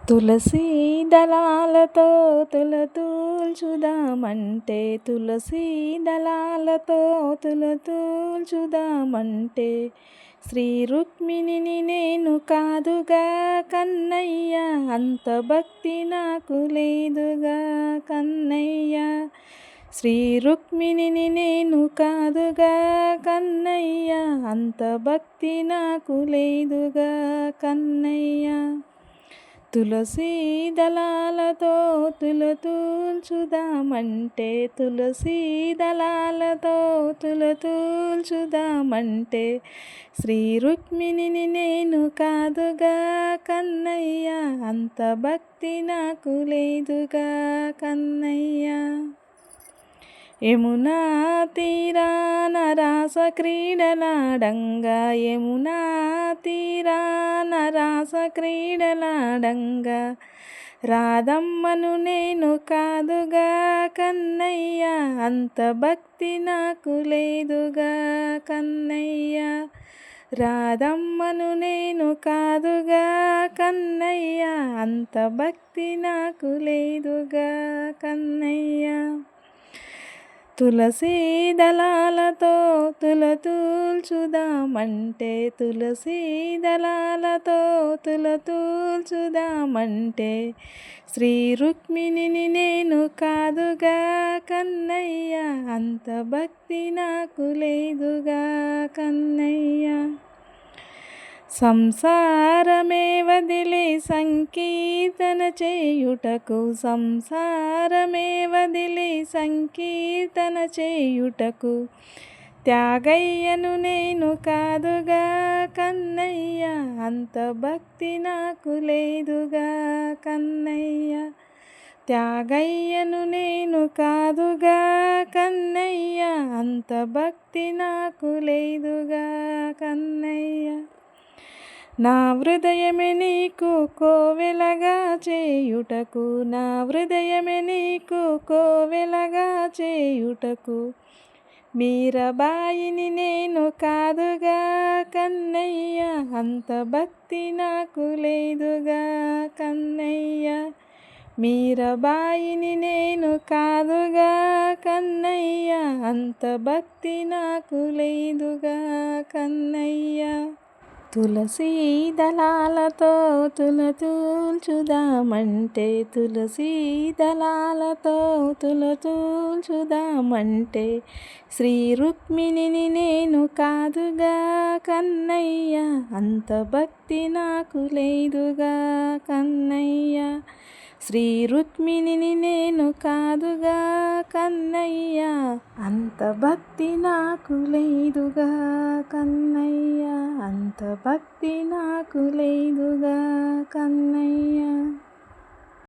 తులసీ దళాలతో తులతూల్చుదామంటే, తులసీ దళాలతో తులతూల్చుదామంటే, శ్రీ రుక్మిణిని నేను కాదుగా కన్నయ్య, అంత భక్తి నాకు లేదుగా కన్నయ్య. శ్రీ రుక్మిణిని నేను కాదుగా కన్నయ్య, అంత భక్తి నాకు లేదుగా కన్నయ్య. తులసీ దళాలతో తులతూల్చుదామంటే, తులసీ దళాలతో తులతూల్చుదామంటే, శ్రీ రుక్మిణిని నేను కాదుగా కన్నయ్య, అంత భక్తి నాకు లేదుగా కన్నయ్య. యమునా తీరాన రాస క్రీడలాడంగా, యమునా తీరాన రాస క్రీడలాడంగా, రాధమ్మను నేను కాదుగా కన్నయ్య, అంత భక్తి నాకు లేదుగా కన్నయ్య. రాధమ్మను నేను కాదుగా కన్నయ్య, అంత భక్తి నాకు లేదుగా కన్నయ్య. తులసీ దళాలతో తులతూల్చుదామంటే, తులసీ దళాలతో తులతూల్చుదామంటే, శ్రీ రుక్మిణిని నేను కాదుగా కన్నయ్య, అంత భక్తి నాకు లేదుగా కన్నయ్య. సంసారమే వదిలి సంకీర్తన చేయుటకు, సంసారమే వదిలి సంకీర్తన చేయుటకు, త్యాగయ్యను నేను కాదుగా కన్నయ్య, అంత భక్తి నాకు లేదుగా కన్నయ్య. త్యాగయ్యను నేను కాదుగా కన్నయ్య, అంత భక్తి నాకు లేదుగా కన్నయ్య. నా హృదయమే నీకు కోవెలగా చేయుటకు, నా హృదయమే నీకు కోవెలగా చేయుటకు, మీరాబాయిని నేను కాదుగా కన్నయ్య, అంత భక్తి నాకు లేదుగా కన్నయ్య. మీరాబాయిని నేను కాదుగా కన్నయ్య, అంత భక్తి నాకు లేదుగా కన్నయ్య. తులసీ దళాలతో తులతూల్చుదామంటే, తులసీ దళాలతో తులతూల్చుదామంటే, శ్రీ రుక్మిణిని నేను కాదుగా కన్నయ్య, అంత భక్తి నాకు లేదుగా కన్నయ్య. శ్రీ రుక్మిణిని నేను కాదుగా కన్నయ్య, అంత భక్తి నాకు లేదుగా కన్నయ్య, అంత భక్తి నాకు లేదుగా కన్నయ్య.